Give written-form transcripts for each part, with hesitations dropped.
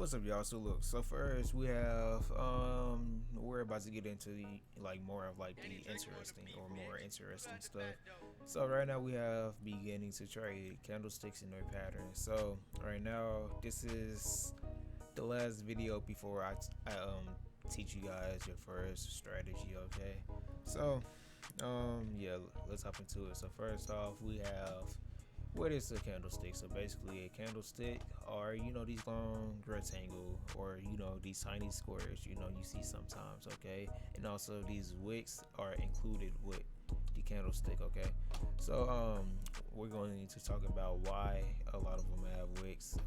What's up, y'all? So look, so first we have we're about to get into the like more of like the interesting or more interesting stuff. So right now we have beginning to trade candlesticks and their patterns. So right now this is the last video before I teach you guys your first strategy. Okay, so yeah, let's hop into it. So first off, we have what is a candlestick? So basically, a candlestick are these long rectangle or these tiny squares you see sometimes. Okay, and also these wicks are included with the candlestick. Okay, so we're going to talk about why a lot of them have wicks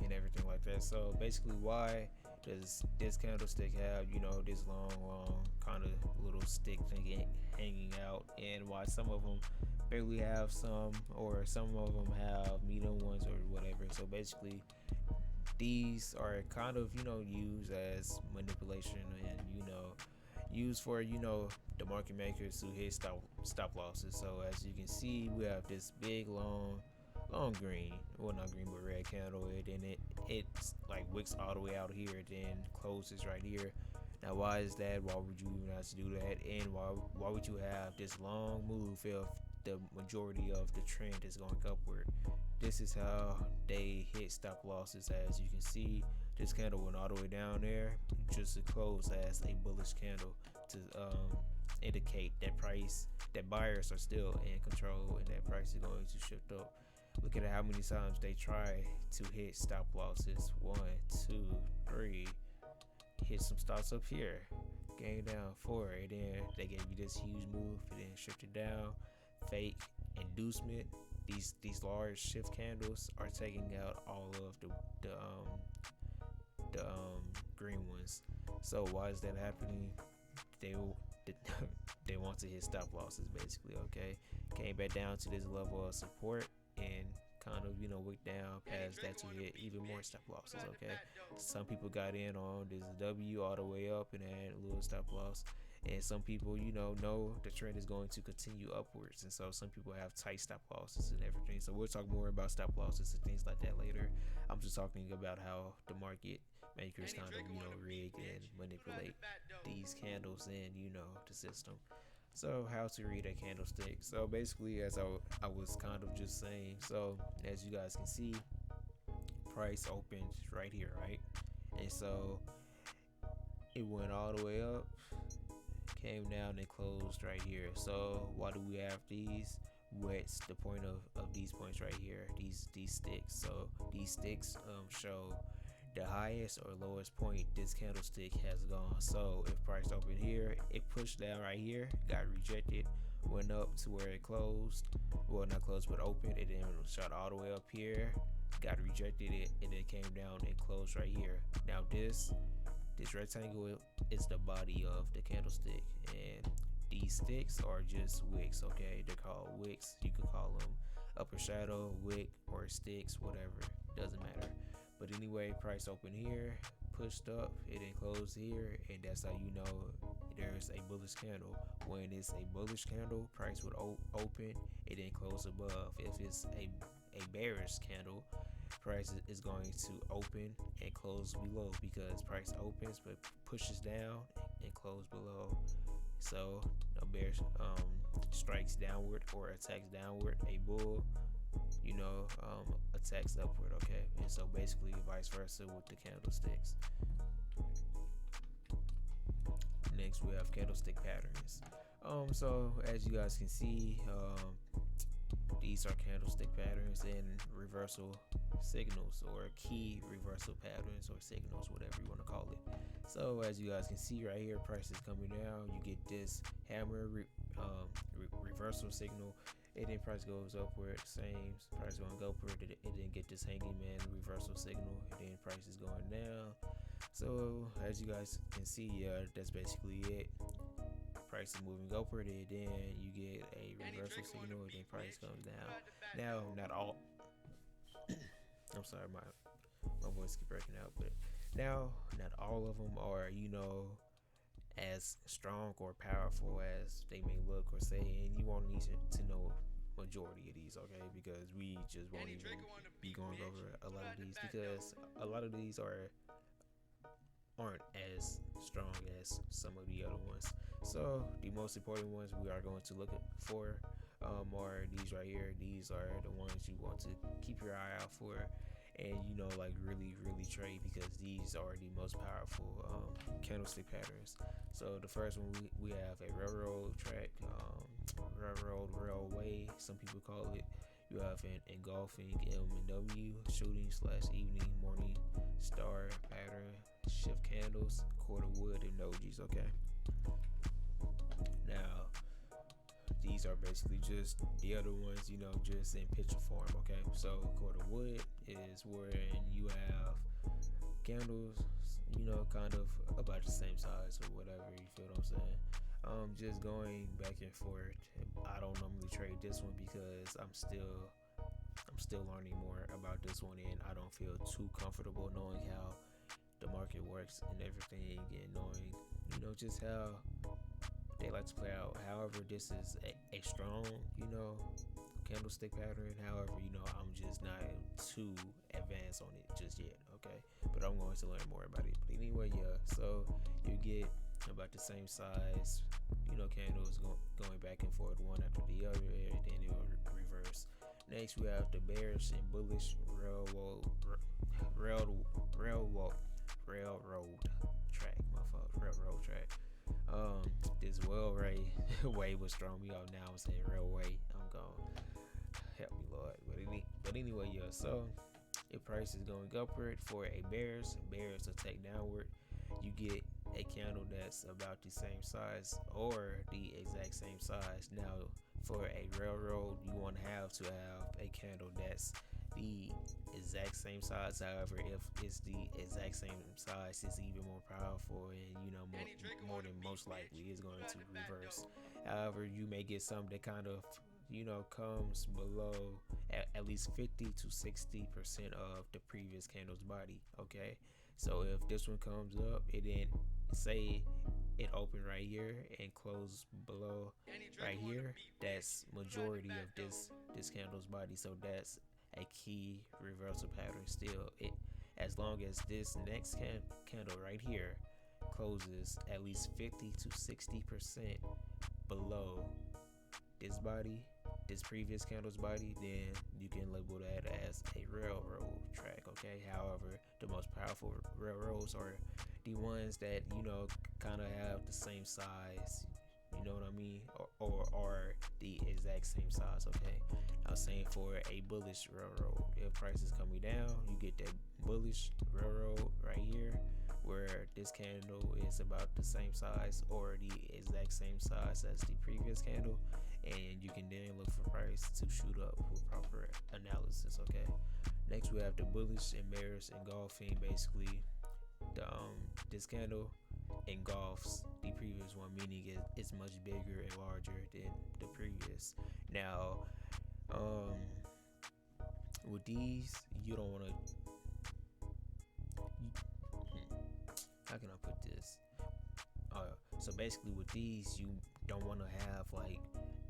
and everything like that. So basically, why does this candlestick have this long kind of little stick thing hanging out, and why some of them barely have some, or some of them have medium ones or whatever. So basically, these are kind of used as manipulation and used for the market makers to hit stop losses. So as you can see, we have this big long green, well, not green but red candle, and then it's like wicks all the way out here, then closes right here. Now why is that? Why would you even have to do that? And why would you have this long move if the majority of the trend is going upward? This is how they hit stop losses. As you can see, this candle went all the way down there just to close as a bullish candle to indicate that buyers are still in control and that price is going to shift up. Look at how many times they try to hit stop losses. 1, 2, 3. Hit some stops up here, came down 4, and then they gave you this huge move and then shifted down. Fake inducement. These large shift candles are taking out all of the green ones. So why is that happening? They they want to hit stop losses basically. Okay, came back down to this level of support and kind of wick down past that to hit even more stop losses. Okay, some people got in on this W all the way up and had a little stop loss, and some people know the trend is going to continue upwards, and so some people have tight stop losses and everything. So we'll talk more about stop losses and things like that later. I'm just talking about how the market makers kind of rig and manipulate these candles in the system. So how to read a candlestick? So basically, as I was kind of just saying, so as you guys can see, price opened right here, right? And so it went all the way up, came down and closed right here. So why do we have these? What's the point of these points right here, these sticks? So these sticks show the highest or lowest point this candlestick has gone. So if price opened here, it pushed down right here, got rejected, went up to where it closed, well, not closed but opened, it then shot all the way up here, got rejected it, and then came down and closed right here. Now this rectangle is the body of the candlestick, and these sticks are just wicks. Okay, they're called wicks. You could call them upper shadow, wick, or sticks, whatever, doesn't matter. But anyway, price open here, pushed up, it then closed here, and that's how you know there's a bullish candle. When it's a bullish candle, price would open, it then close above. If it's a bearish candle, price is going to open and close below, because price opens but pushes down and close below. So a bear strikes downward or attacks downward, a bull attacks upward. Okay, and so basically vice versa with the candlesticks. Next we have candlestick patterns. So as you guys can see, these are candlestick patterns and reversal signals, or key reversal patterns or signals, whatever you want to call it. So as you guys can see right here, price is coming down, you get this hammer reversal signal, and then price goes upward, same price going upward, and then get this hanging man reversal signal, and then price is going down. So as you guys can see, yeah, that's basically it. Price is moving upward, and then you get a reversal signal, and then price comes down. Now, not all I'm sorry, my voice keep breaking out, but now not all of them are as strong or powerful as they may look or say, and you won't need to know majority of these, okay? Because we just won't even be going over a lot of these, because a lot of these are aren't as strong as some of the other ones. So the most important ones we are going to look at for are these right here. These are the ones you want to keep your eye out for, and like really trade, because these are the most powerful candlestick patterns. So the first one, we have a railroad track, railway, some people call it. You have an engulfing M and W, shooting / evening, morning star pattern, shift candles, quarter wood emojis. Okay. Now these are basically just the other ones, just in picture form. Okay. So quarter wood is when you have candles, kind of about the same size or whatever. You feel what I'm saying? Just going back and forth. I don't normally trade this one because I'm still learning more about this one, and I don't feel too comfortable knowing how the market works and everything, and knowing, just how they like to play out. However, this is a strong, candlestick pattern. However, I'm just not too advanced on it just yet. Okay, but I'm going to learn more about it. But anyway, yeah. So you get about the same size, candles going back and forth one after the other, and then it'll reverse. Next, we have the bearish and bullish railroad track. My fault, railroad track. This way was throwing me off. Now I'm saying railway. I'm gone. Help me, Lord. But anyway, yeah. So if price is going upward for a bears to take downward, you get a candle that's about the same size or the exact same size. Now, for a railroad, you want to have a candle that's the exact same size. However, if it's the exact same size, it's even more powerful, and more than most likely is going to reverse. However, you may get some that kind of comes below at least 50 to 60% of the previous candle's body. Okay, so if this one comes up, it then say it opened right here and closed below right here, that's majority of this candle's body. So that's a key reversal pattern still. It, as long as this next candle right here closes at least 50 to 60% below this body, this previous candle's body, then you can label that as a railroad track. Okay. However, the most powerful railroads are the ones that kind of have the same size. You know what I mean? Or are the exact same size. Okay. I was saying for a bullish railroad, if price is coming down, you get that bullish railroad right here, where this candle is about the same size or the exact same size as the previous candle, and you can then look for price to shoot up with proper analysis. Okay. Next, we have the bullish and bearish engulfing. Basically, this candle engulfs the previous one, meaning it's much bigger and larger than the previous. Now, with these, you don't want to. How can I put this? So basically, with these, you don't want to have like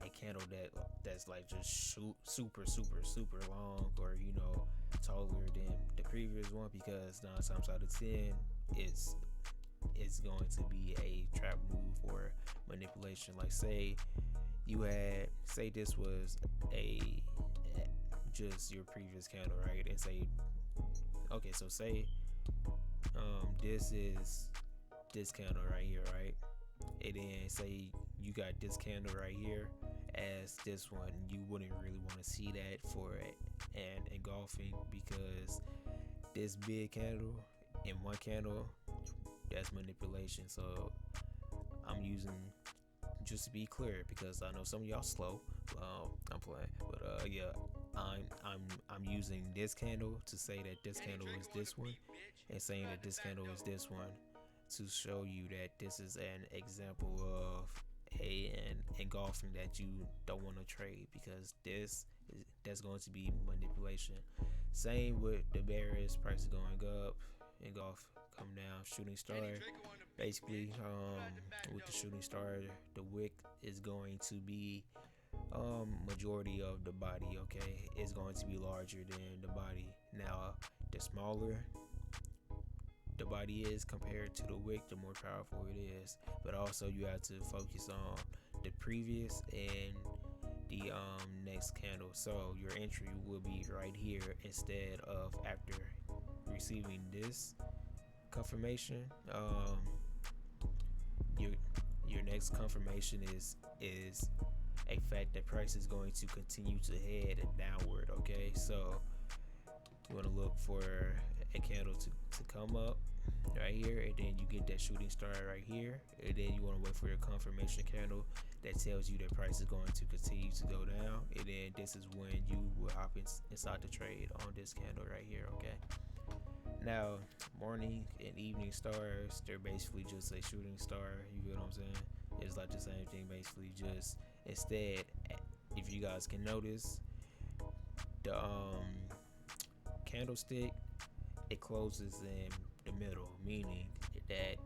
a candle that's like just super long, or taller than the previous one, because 9 times out of 10 it's going to be a trap move or manipulation. Like say this was just your previous candle, right? And say this is this candle right here, right? And then say you got this candle right here as this one. You wouldn't really want to see that for an engulfing, because this big candle in one candle, that's manipulation. So I'm using, just to be clear, because I know some of y'all slow. I'm playing, but yeah, I'm using this candle to say that this candle is this one, and saying that this candle is this one, to show you that this is an example of an engulfing that you don't want to trade, because that's going to be manipulation. Same with the bearish, price is going up, engulf, come down, shooting star. Basically, with the shooting star, the wick is going to be majority of the body. Okay, it's going to be larger than the body. Now, the the body is compared to the wick, the more powerful it is. But also you have to focus on the previous and the next candle. So your entry will be right here instead of after receiving this confirmation. Your next confirmation is a fact that price is going to continue to head downward. Okay, so you want to look for a candle to come up right here, and then you get that shooting star right here, and then you want to wait for your confirmation candle that tells you that price is going to continue to go down, and then this is when you will hop inside the trade on this candle right here. Okay, now morning and evening stars, they're basically just a shooting star. You get what I'm saying? It's like the same thing basically, just instead, if you guys can notice, the candlestick, it closes in the middle, meaning that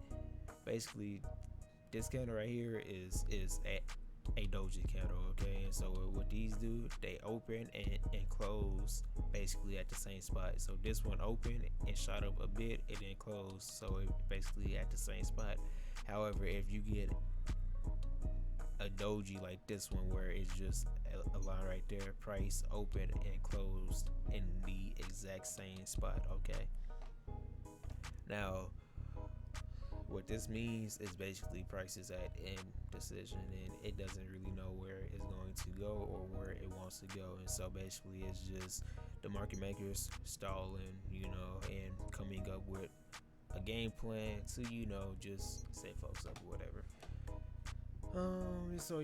basically this candle right here is a doji candle. Okay, and so what these do, they open and close basically at the same spot. So this one opened and shot up a bit and then closed, so it basically at the same spot. However, if you get a doji like this one where it's just a line right there, price open and closed in the exact same spot. Okay, now what this means is basically price is at indecision and it doesn't really know where it's going to go or where it wants to go. And so basically it's just the market makers stalling, and coming up with a game plan to, just set folks up or whatever. So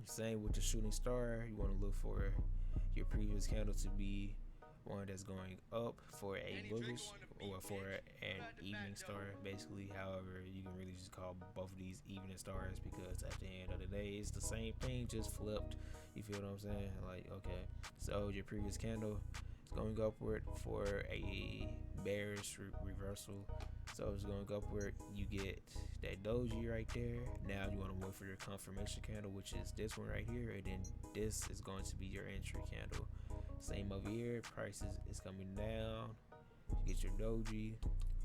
same with the shooting star, you want to look for your previous candle to be one that's going up for a bullish or for an evening star basically. However, you can really just call both of these evening stars because at the end of the day it's the same thing, just flipped. You feel what I'm saying? Like, okay, so your previous candle is going upward for a bearish reversal. So it's going upward, you get that doji right there. Now you want to wait for your confirmation candle, which is this one right here, and then this is going to be your entry candle. Same over here, price is coming down. You get your doji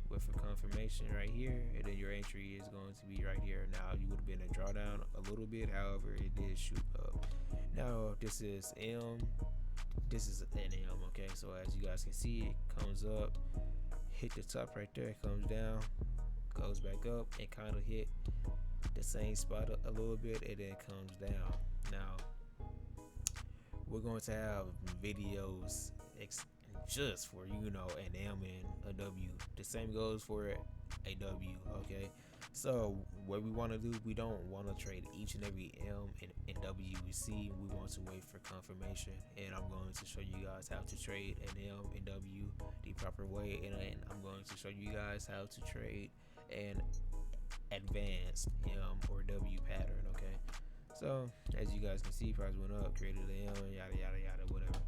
with a confirmation right here, and then your entry is going to be right here. Now you would have been a drawdown a little bit, however it did shoot up. Now this is M, this is an M. Okay, so as you guys can see, it comes up, hit the top right there, it comes down, goes back up, and kind of hit the same spot a little bit, and then comes down. Now we're going to have videos just for an M and a W. The same goes for a W. Okay, so what we want to do, we don't want to trade each and every M and W we see. We want to wait for confirmation, and I'm going to show you guys how to trade an M and W the proper way, and I'm going to show you guys how to trade an advanced M or W pattern. Okay, so as you guys can see, price went up, created an M, yada yada yada, whatever.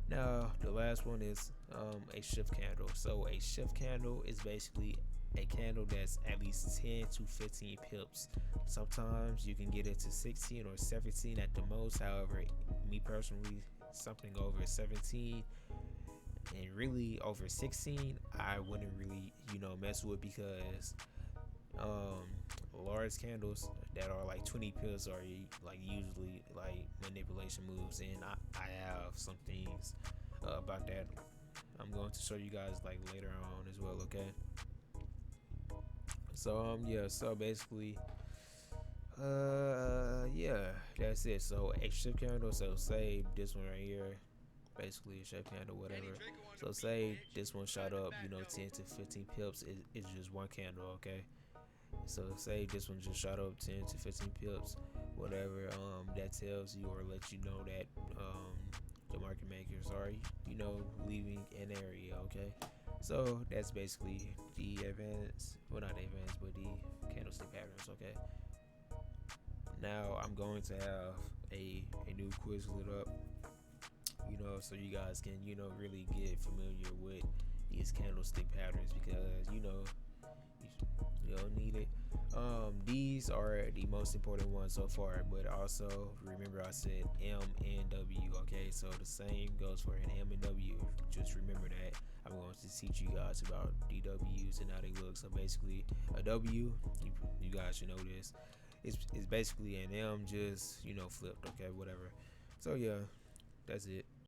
Now the last one is a shift candle. So a shift candle is basically a candle that's at least 10 to 15 pips. Sometimes you can get it to 16 or 17 at the most. However, me personally, something over 17 and really over 16, I wouldn't really mess with, because large candles that are like 20 pips are like usually like manipulation moves, and I have some things about that I'm going to show you guys like later on as well. Okay, so so basically that's it. So a shift candle, so say this one right here, basically a shift candle, whatever. So say this one shot up 10 to 15 pips, it's just one candle. Okay, so say this one just shot up 10 to 15 pips, whatever. That tells you or lets you know that the market makers are leaving an area. Okay, so that's basically the advanced, well, not the advanced, but the candlestick patterns. Okay, now I'm going to have a new Quizlet up, so you guys can really get familiar with these candlestick patterns, because You don't need it. These are the most important ones so far, but also remember I said M and W. Okay, so the same goes for an M and W. Just remember that. I'm going to teach you guys about DWs and how they look. So basically, a W, you guys should know this. It's basically an M, just flipped. Okay, whatever. So yeah, that's it.